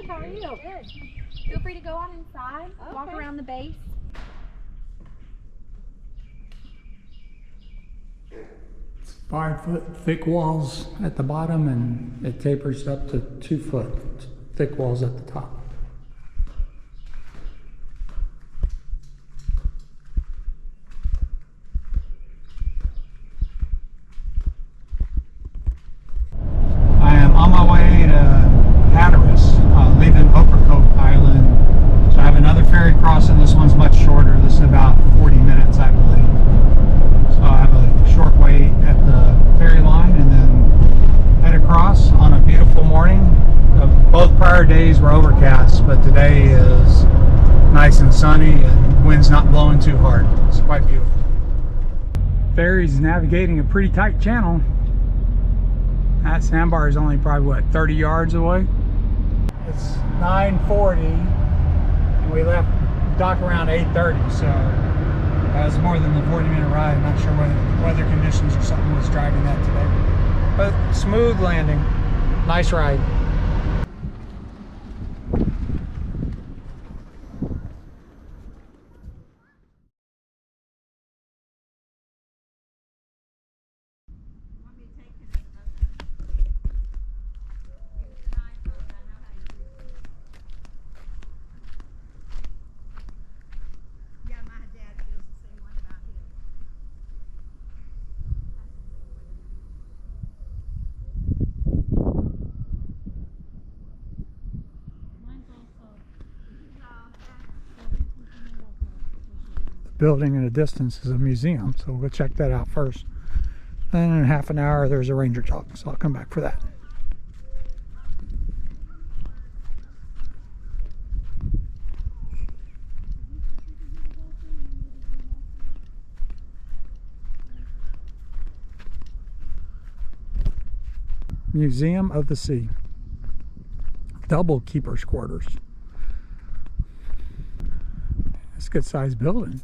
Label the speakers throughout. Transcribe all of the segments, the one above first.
Speaker 1: Good, how are you? Good. Feel free to go on inside, walk around the base.
Speaker 2: It's 5-foot thick walls at the bottom, and it tapers up to 2-foot thick walls at the top. I am on my way to Hatteras, leaving Ocracoke Island. So I have another ferry crossing. This one's much shorter. This is about 40 minutes, I believe. So I have a short wait at the ferry line and then head across on a beautiful morning. Both prior days were overcast, but today is nice and sunny and wind's not blowing too hard. It's quite beautiful. Ferry's navigating a pretty tight channel. That sandbar is only probably, what, 30 yards away? It's 9:40 and we left dock around 8:30, so that was more than the 40-minute ride. I'm not sure whether weather conditions or something was driving that today. But smooth landing. Nice ride. Building in the distance is a museum, so we'll check that out first. Then in half an hour there's a ranger talk, so I'll come back for that. Museum of the Sea. Double keeper's quarters. It's a good sized building.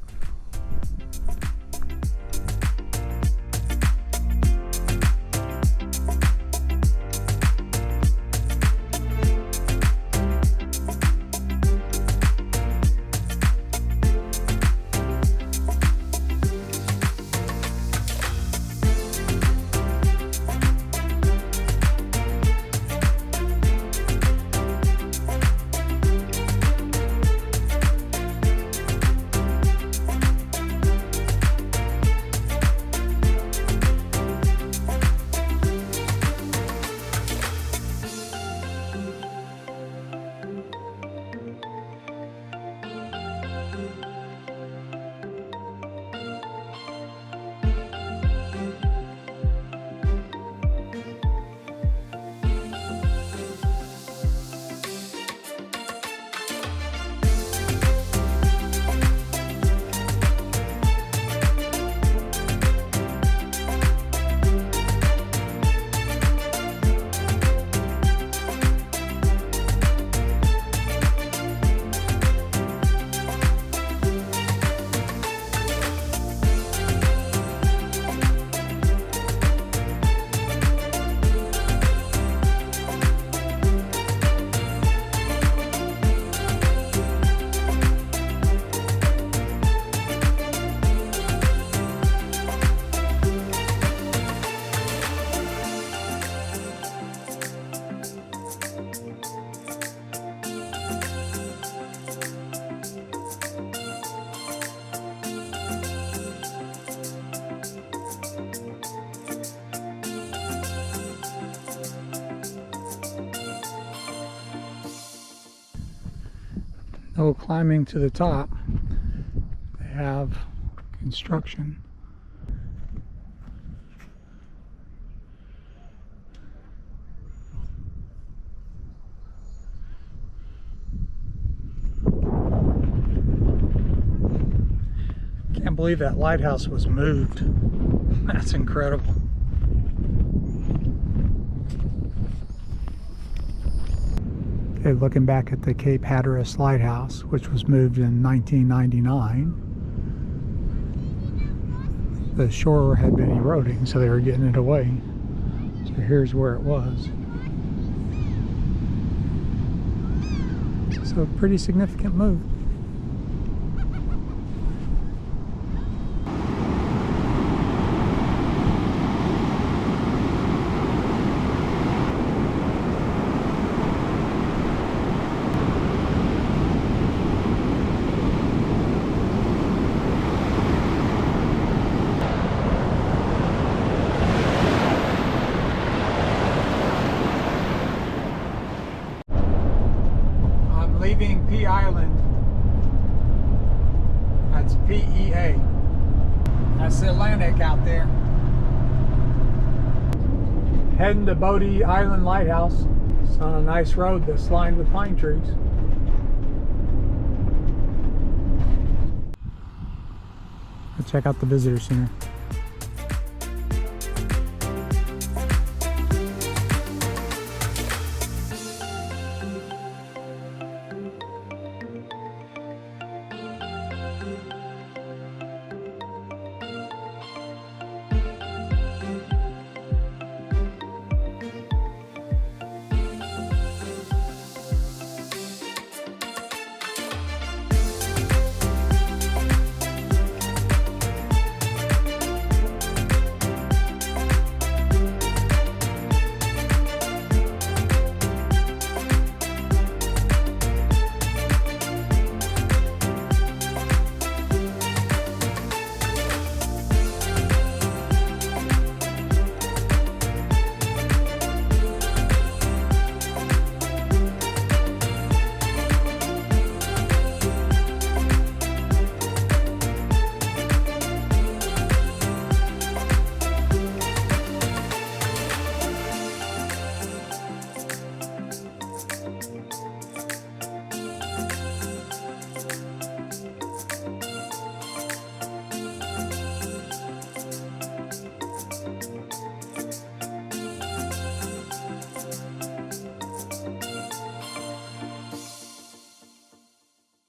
Speaker 2: No climbing to the top. They have construction. Can't believe that lighthouse was moved. That's incredible. Okay, looking back at the Cape Hatteras lighthouse, which was moved in 1999. The shore had been eroding, so they were getting it away. So here's where it was. So a pretty significant move. Leaving P Island. That's PEA. That's the Atlantic out there. Heading to Bodie Island Lighthouse. It's on a nice road that's lined with pine trees. Let's check out the visitor center.